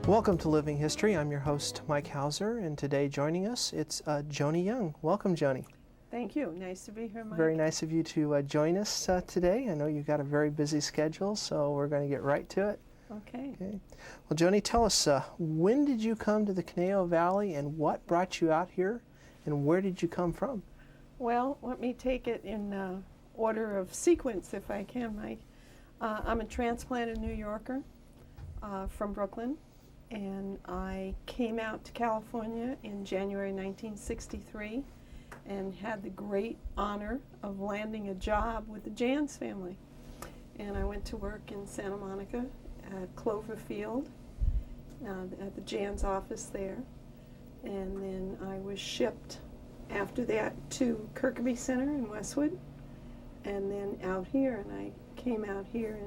Welcome to Living History. I'm your host, Mike Hauser, and today joining us, it's Joni Young. Welcome, Joni. Thank you. Nice to be here, Mike. Very nice of you to join us today. I know you've got a very busy schedule, so we're going to get right to it. Okay. Well, Joni, tell us, when did you come to the Conejo Valley, and what brought you out here, and where did you come from? Well, let me take it in order of sequence, if I can, Mike. I'm a transplanted New Yorker from Brooklyn. And I came out to California in January 1963 and had the great honor of landing a job with the Jan's family. And I went to work in Santa Monica at Cloverfield, at the Jan's office there. And then I was shipped after that to Kirkby Center in Westwood, and then out here. And I came out here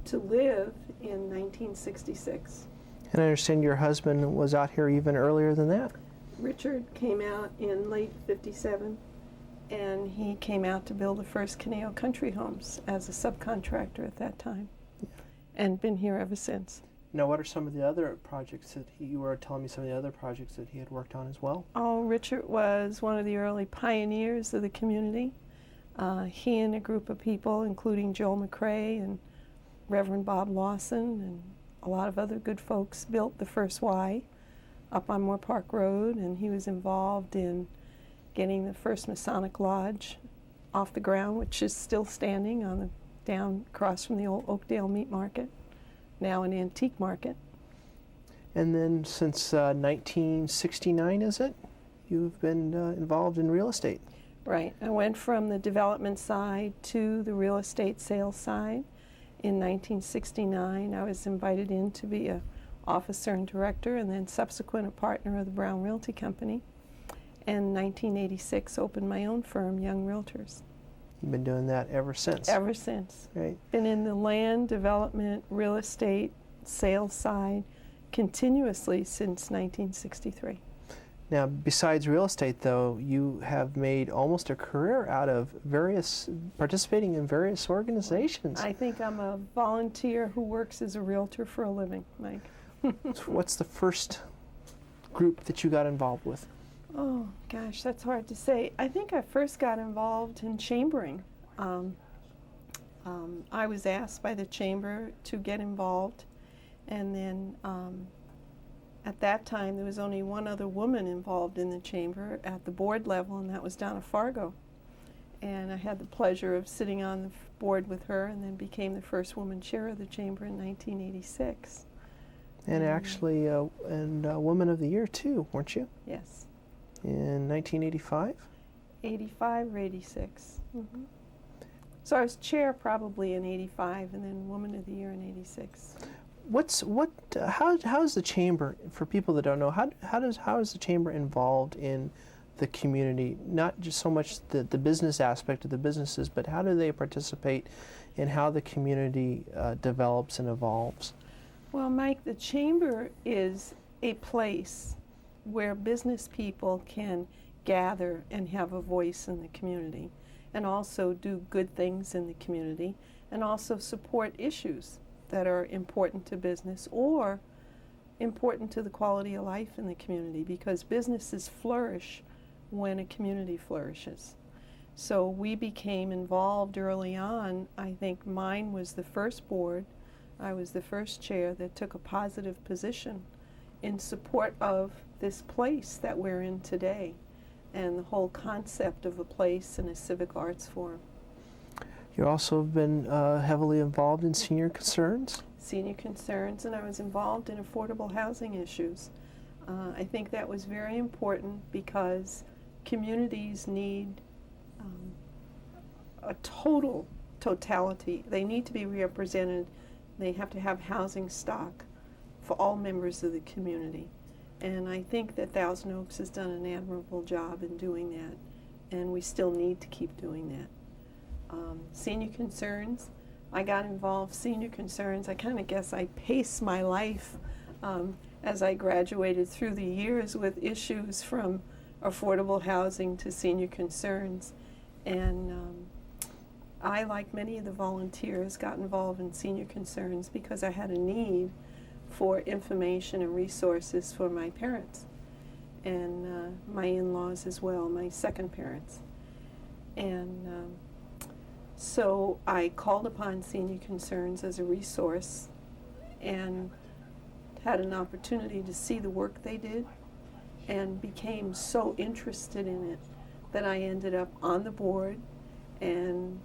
to live in 1966. And I understand your husband was out here even earlier than that? Richard came out in late 57, and he came out to build the first Conejo country homes as a subcontractor at that time, and been here ever since. Now, what are some of the other projects that you were telling me some of the other projects that he had worked on as well? Oh, Richard was one of the early pioneers of the community. He and a group of people, including Joel McCrae and Reverend Bob Lawson and a lot of other good folks, built the first Y up on Moore Park Road, and he was involved in getting the first Masonic Lodge off the ground, which is still standing on the down across from the old Oakdale Meat Market, now an antique market. And then since 1969, is it? You've been involved in real estate. Right. I went from the development side to the real estate sales side. In 1969, I was invited in to be an officer and director, and then subsequent a partner of the Brown Realty Company. And 1986, opened my own firm, Young Realtors. You've been doing that ever since? Ever since. Right. Been in the land development, real estate, sales side continuously since 1963. Now, besides real estate, though, you have made almost a career out of participating in various organizations. I think I'm a volunteer who works as a realtor for a living, Mike. So what's the first group that you got involved with? Oh, gosh, that's hard to say. I think I first got involved in chambering. I was asked by the chamber to get involved, and then at that time, there was only one other woman involved in the chamber at the board level, and that was Donna Fargo. And I had the pleasure of sitting on the board with her, and then became the first woman chair of the chamber in 1986. And actually, Woman of the Year, too, weren't you? Yes. In 1985? 85 or 86. Mm-hmm. So I was chair probably in 85, and then Woman of the Year in 86. How is the chamber, for people that don't know, how is the chamber involved in the community? Not just so much the business aspect of the businesses, but how do they participate in how the community develops and evolves? Well, Mike, the chamber is a place where business people can gather and have a voice in the community, and also do good things in the community, and also support issues that are important to business or important to the quality of life in the community, because businesses flourish when a community flourishes. So we became involved early on. I think mine was the first board. I was the first chair that took a positive position in support of this place that we're in today and the whole concept of a place and a civic arts forum. You also have been heavily involved in senior concerns? Senior concerns, and I was involved in affordable housing issues. I think that was very important because communities need a totality. They need to be represented. They have to have housing stock for all members of the community. And I think that Thousand Oaks has done an admirable job in doing that, and we still need to keep doing that. Senior concerns, I got involved. Senior concerns, I kind of guess I paced my life as I graduated through the years with issues from affordable housing to senior concerns. And I, like many of the volunteers, got involved in senior concerns because I had a need for information and resources for my parents and my in-laws as well, my second parents. And so I called upon Senior Concerns as a resource and had an opportunity to see the work they did and became so interested in it that I ended up on the board and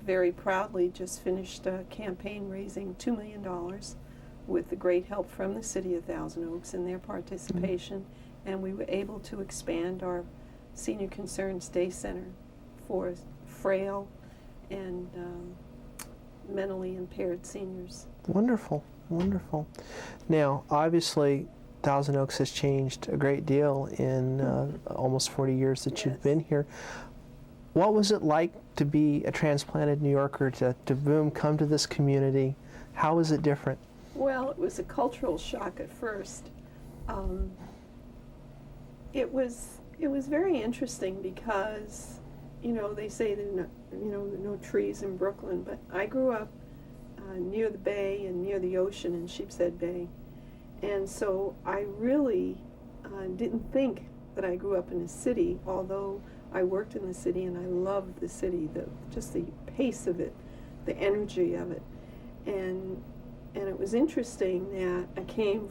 very proudly just finished a campaign raising $2 million with the great help from the City of Thousand Oaks and their participation, and we were able to expand our Senior Concerns Day Center for frail and mentally impaired seniors. Wonderful, wonderful. Now, obviously, Thousand Oaks has changed a great deal in almost 40 years that you've been here. What was it like to be a transplanted New Yorker, to boom, come to this community? How was it different? Well, it was a cultural shock at first. It was very interesting because, you know, they say there are no trees in Brooklyn, but I grew up near the bay and near the ocean in Sheepshead Bay, and so I really didn't think that I grew up in a city, although I worked in the city and I loved the city, just the pace of it, the energy of it, and it was interesting that I came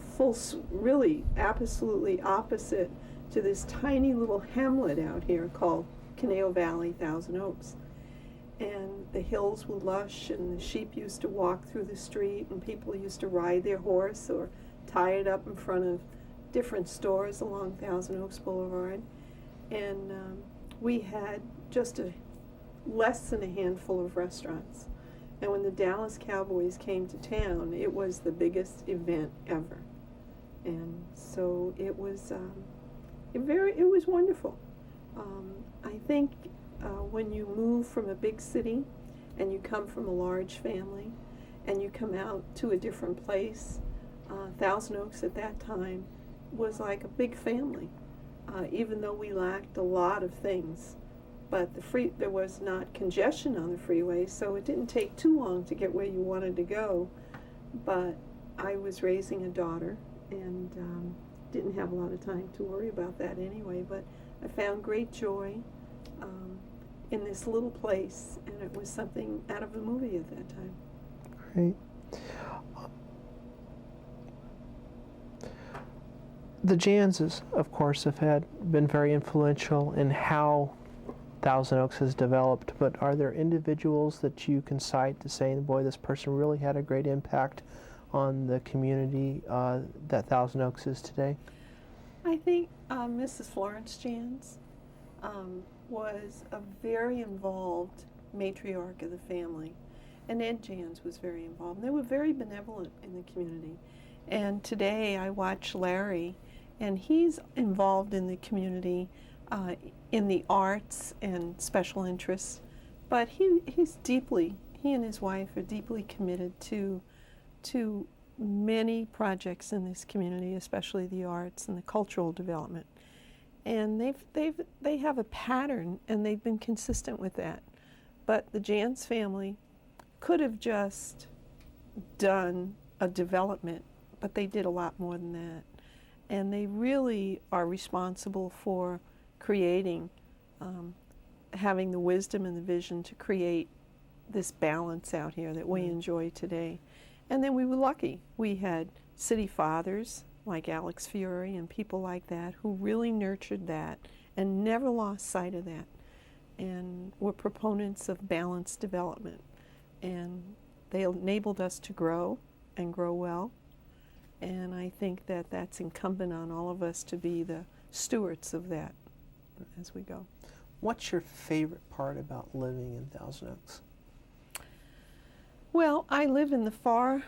really absolutely opposite to this tiny little hamlet out here called Conejo Valley, Thousand Oaks. And the hills were lush, and the sheep used to walk through the street, and people used to ride their horse or tie it up in front of different stores along Thousand Oaks Boulevard. And we had just less than a handful of restaurants. And when the Dallas Cowboys came to town, it was the biggest event ever. And so it was it was wonderful. I think when you move from a big city and you come from a large family and you come out to a different place, Thousand Oaks at that time was like a big family, even though we lacked a lot of things. But there was not congestion on the freeway, so it didn't take too long to get where you wanted to go. But I was raising a daughter and didn't have a lot of time to worry about that anyway. But I found great joy in this little place, and it was something out of a movie at that time. Great. The Janses, of course, have been very influential in how Thousand Oaks has developed, but are there individuals that you can cite to say, boy, this person really had a great impact on the community that Thousand Oaks is today? I think Mrs. Florence Jans was a very involved matriarch of the family, and Ed Jans was very involved. They were very benevolent in the community. And today I watch Larry, and he's involved in the community in the arts and special interests, but he and his wife are deeply committed to many projects in this community, especially the arts and the cultural development. And they have a pattern, and they've been consistent with that. But the Jans family could have just done a development, but they did a lot more than that. And they really are responsible for creating, having the wisdom and the vision to create this balance out here that we enjoy today. And then we were lucky. We had city fathers like Alex Fiore and people like that who really nurtured that and never lost sight of that, and were proponents of balanced development. And they enabled us to grow and grow well. And I think that that's incumbent on all of us to be the stewards of that as we go. What's your favorite part about living in Thousand Oaks? Well, I live in the far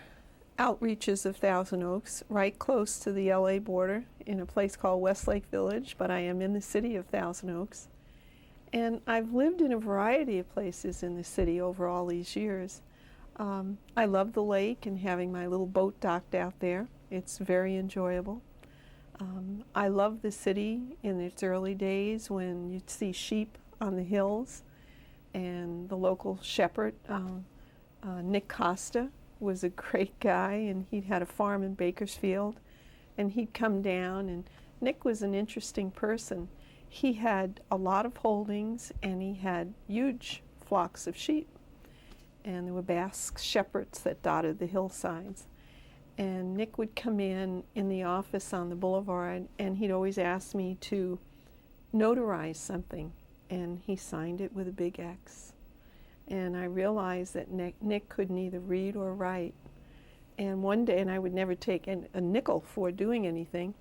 outreaches of Thousand Oaks, right close to the LA border in a place called Westlake Village, but I am in the city of Thousand Oaks. And I've lived in a variety of places in the city over all these years. I love the lake and having my little boat docked out there. It's very enjoyable. I love the city in its early days when you'd see sheep on the hills, and the local shepherd, Nick Costa, was a great guy, and he'd had a farm in Bakersfield, and he'd come down, and Nick was an interesting person. He had a lot of holdings, and he had huge flocks of sheep, and there were Basque shepherds that dotted the hillsides. And Nick would come in the office on the boulevard, and he'd always ask me to notarize something, and he signed it with a big X. And I realized that Nick could neither read or write. And one day, and I would never take a nickel for doing anything,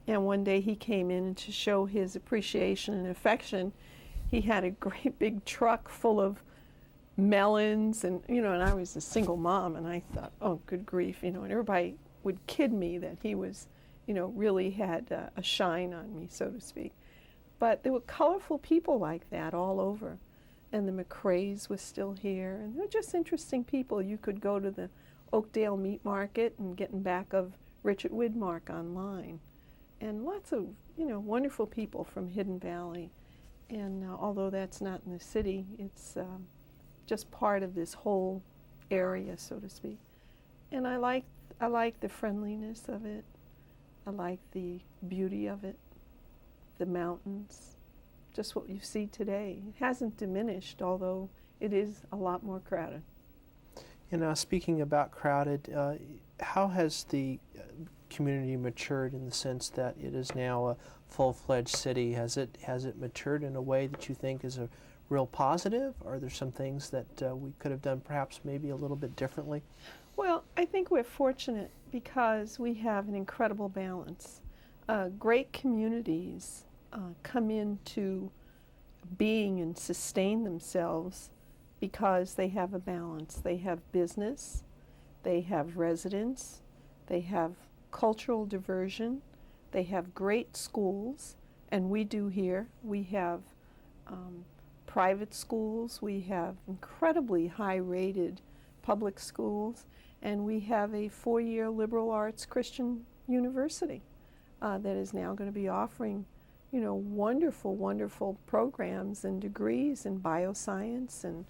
and one day he came in, and to show his appreciation and affection, he had a great big truck full of melons, and and I was a single mom, and I thought, oh, good grief, and everybody would kid me that he was, really had a shine on me, so to speak. But there were colorful people like that all over, and the McRae's was still here, and they're just interesting people. You could go to the Oakdale Meat Market and get in back of Richard Widmark online, and lots of wonderful people from Hidden Valley. And although that's not in the city, it's just part of this whole area, so to speak. And I like the friendliness of it. I like the beauty of it, the mountains, just what you see today. It hasn't diminished, although it is a lot more crowded. And speaking about crowded, how has the community matured in the sense that it is now a full-fledged city? Has it matured in a way that you think is a real positive? Are there some things that we could have done perhaps maybe a little bit differently? Well, I think we're fortunate because we have an incredible balance. Great communities come into being and sustain themselves because they have a balance. They have business, they have residents, they have cultural diversion, they have great schools, and we do here. We have private schools, we have incredibly high-rated public schools, and we have a 4-year liberal arts Christian university that is now going to be offering wonderful, wonderful programs and degrees in bioscience and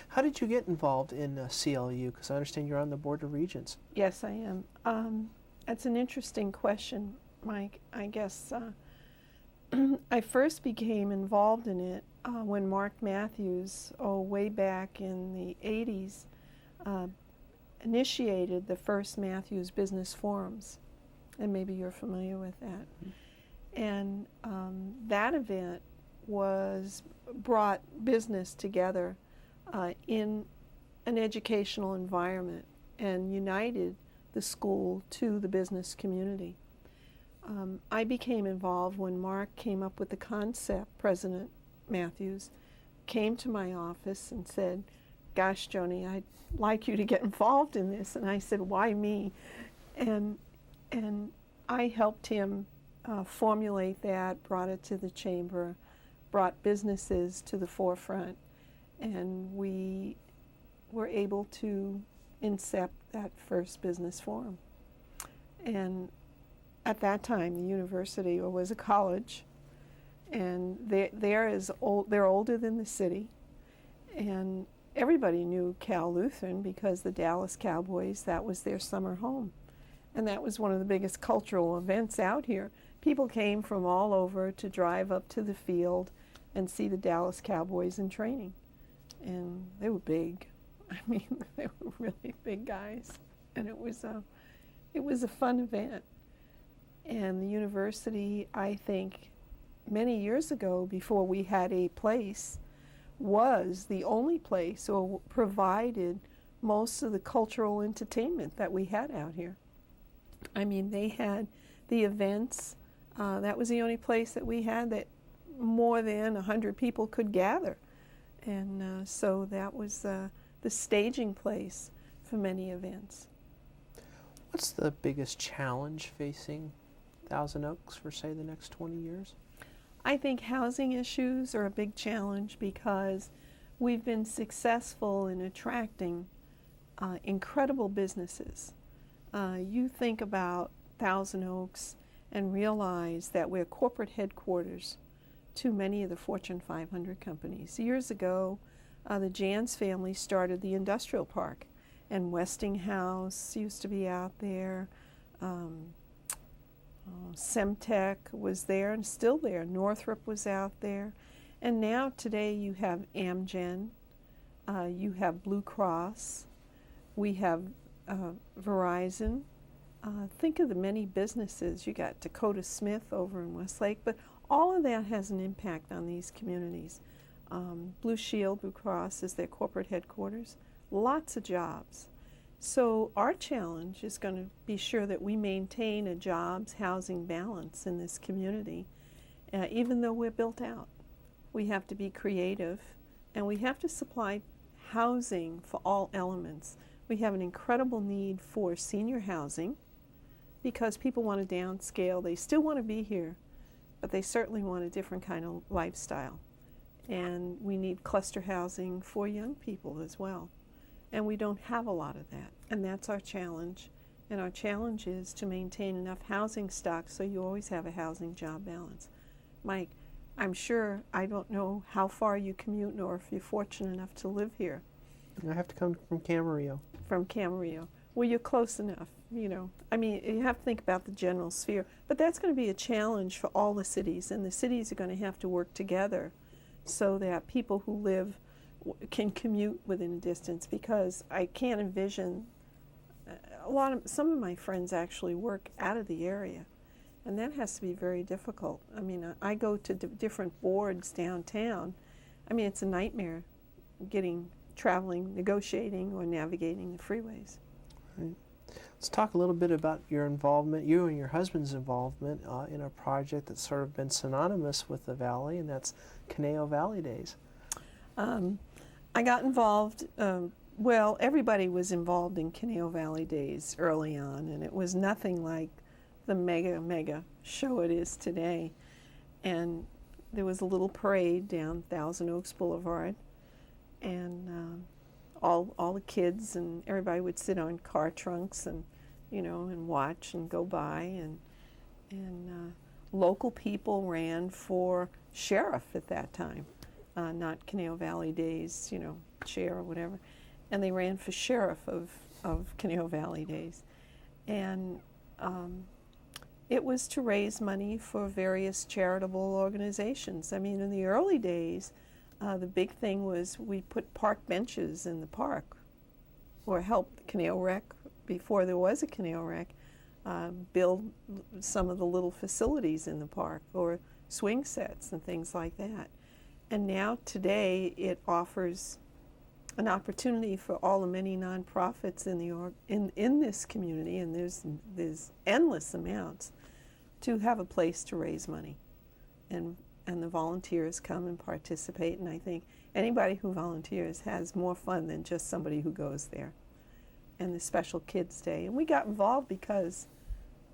How did you get involved in CLU? Because I understand you're on the Board of Regents. Yes, I am. That's an interesting question, Mike. I guess I first became involved in it when Mark Matthews, way back in the 80s, initiated the first Matthews Business Forums, and maybe you're familiar with that. Mm-hmm. And that event brought business together in an educational environment and united the school to the business community. I became involved when Mark came up with the concept. President Matthews came to my office and said, gosh, Joni, I'd like you to get involved in this. And I said, why me? And I helped him formulate that, brought it to the chamber, brought businesses to the forefront, and we were able to incept that first business forum. And at that time, the university was a college, and they're older than the city, and everybody knew Cal Lutheran because the Dallas Cowboys, that was their summer home. And that was one of the biggest cultural events out here. People came from all over to drive up to the field and see the Dallas Cowboys in training. And they were big. I mean, they were really big guys. And it was a fun event. And the university, I think, many years ago, before we had a place, was the only place or provided most of the cultural entertainment that we had out here. I mean, they had the events. That was the only place that we had that more than 100 people could gather. And so that was the staging place for many events. What's the biggest challenge facing Thousand Oaks for, say, the next 20 years? I think housing issues are a big challenge because we've been successful in attracting incredible businesses. You think about Thousand Oaks and realize that we're corporate headquarters to many of the Fortune 500 companies. Years ago, the Jans family started the industrial park, and Westinghouse used to be out there. Semtech was there and still there. Northrop was out there. And now today you have Amgen, you have Blue Cross, we have Verizon. Think of the many businesses. You got Dakota Smith over in Westlake, but all of that has an impact on these communities. Blue Shield, Blue Cross is their corporate headquarters. Lots of jobs. So our challenge is going to be sure that we maintain a jobs housing balance in this community, even though we're built out. We have to be creative, and we have to supply housing for all elements. We have an incredible need for senior housing because people want to downscale. They still want to be here, but they certainly want a different kind of lifestyle. And we need cluster housing for young people as well. And we don't have a lot of that, and that's our challenge. And our challenge is to maintain enough housing stock so you always have a housing job balance. Mike, I'm sure, I don't know how far you commute nor if you're fortunate enough to live here. I have to come from Camarillo. From Camarillo. Well, you're close enough, you know. I mean, you have to think about the general sphere. But that's going to be a challenge for all the cities, and the cities are going to have to work together so that people who live can commute within a distance, because I can't envision some of my friends actually work out of the area, and that has to be very difficult. I mean, I go to different boards downtown. I mean, it's a nightmare traveling, negotiating, or navigating the freeways. Right. Let's talk a little bit about your involvement, you and your husband's involvement in a project that's sort of been synonymous with the Valley, and that's Conejo Valley Days. I got involved, well, everybody was involved in Conejo Valley Days early on, and it was nothing like the mega show it is today. And there was a little parade down Thousand Oaks Boulevard, and all the kids and everybody would sit on car trunks and, you know, and watch and go by, and local people ran for sheriff at that time. Not Conejo Valley Days, you know, chair or whatever. And they ran for sheriff of Conejo Valley Days. And it was to raise money for various charitable organizations. I mean, in the early days, the big thing was we put park benches in the park, or helped Conejo Rec, before there was a Conejo Rec, build some of the little facilities in the park, or swing sets and things like that. And now today it offers an opportunity for all the many nonprofits in this community, and there's endless amounts, to have a place to raise money. And the volunteers come and participate, and I think anybody who volunteers has more fun than just somebody who goes there. And the Special Kids Day. And we got involved because,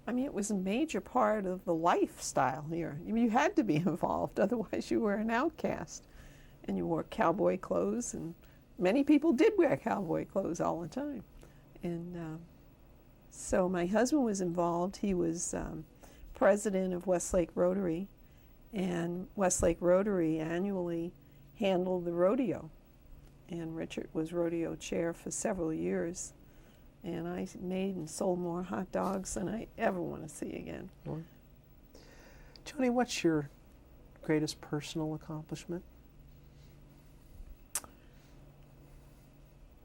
I mean, it was a major part of the lifestyle here. You had to be involved, otherwise you were an outcast. And you wore cowboy clothes, and many people did wear cowboy clothes all the time. And so my husband was involved. He was president of Westlake Rotary, and Westlake Rotary annually handled the rodeo. And Richard was rodeo chair for several years. And I made and sold more hot dogs than I ever want to see again. Joni, what's your greatest personal accomplishment?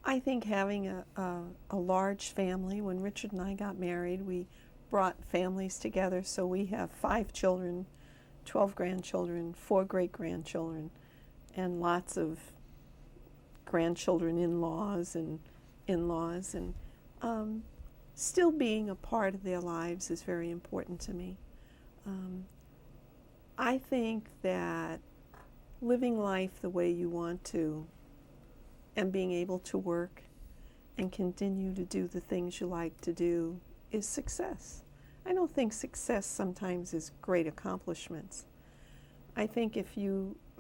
I think having a large family. When Richard and I got married, we brought families together, so we have 5 children, 12 grandchildren, 4 great-grandchildren, and lots of grandchildren, in-laws, and in-laws, and still being a part of their lives is very important to me. I think that living life the way you want to, and being able to work and continue to do the things you like to do, is success. I don't think success sometimes is great accomplishments. I think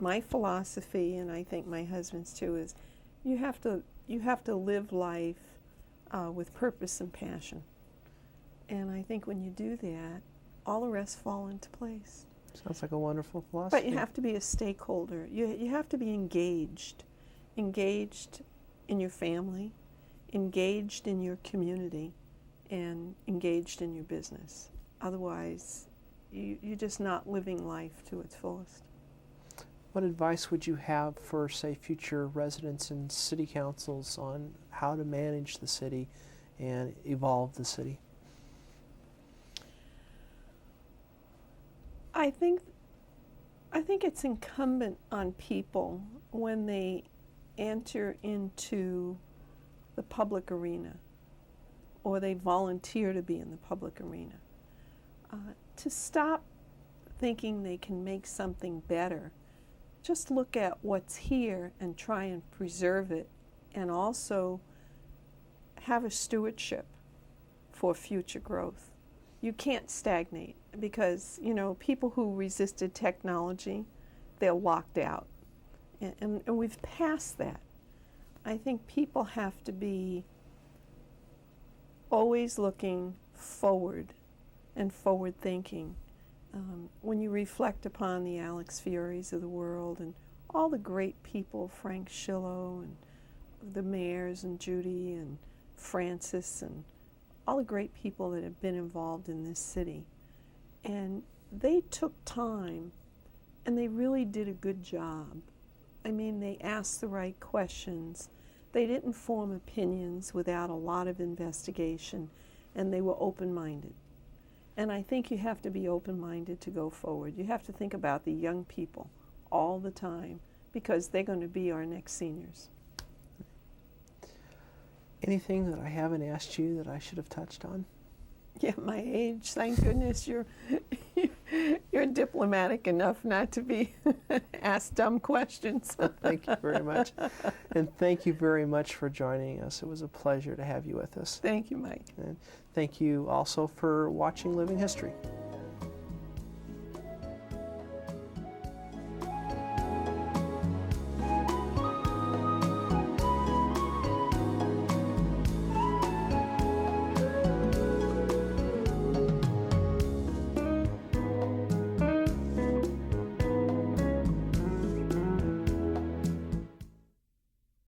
my philosophy, and I think my husband's too, is you have to live life with purpose and passion. And I think when you do that, all the rest fall into place. Sounds like a wonderful philosophy. But you have to be a stakeholder. You have to be engaged engaged in your family, engaged in your community, and engaged in your business. Otherwise, you're just not living life to its fullest. What advice would you have for, say, future residents and city councils on how to manage the city and evolve the city? I think it's incumbent on people when they enter into the public arena or they volunteer to be in the public arena to stop thinking they can make something better. Just look at what's here and try and preserve it, and also have a stewardship for future growth. You can't stagnate because, people who resisted technology, they're locked out. And we've passed that. I think people have to be always looking forward and forward thinking. When you reflect upon the Alex Fioris of the world and all the great people, Frank Shillow and the mayors and Judy and Francis and all the great people that have been involved in this city. And they took time and they really did a good job. I mean, they asked the right questions. They didn't form opinions without a lot of investigation, and they were open-minded. And I think you have to be open-minded to go forward. You have to think about the young people all the time because they're going to be our next seniors. Anything that I haven't asked you that I should have touched on? Yeah, my age. Thank goodness you're diplomatic enough not to be asked dumb questions. Thank you very much. And thank you very much for joining us. It was a pleasure to have you with us. Thank you, Mike. And thank you also for watching Living History.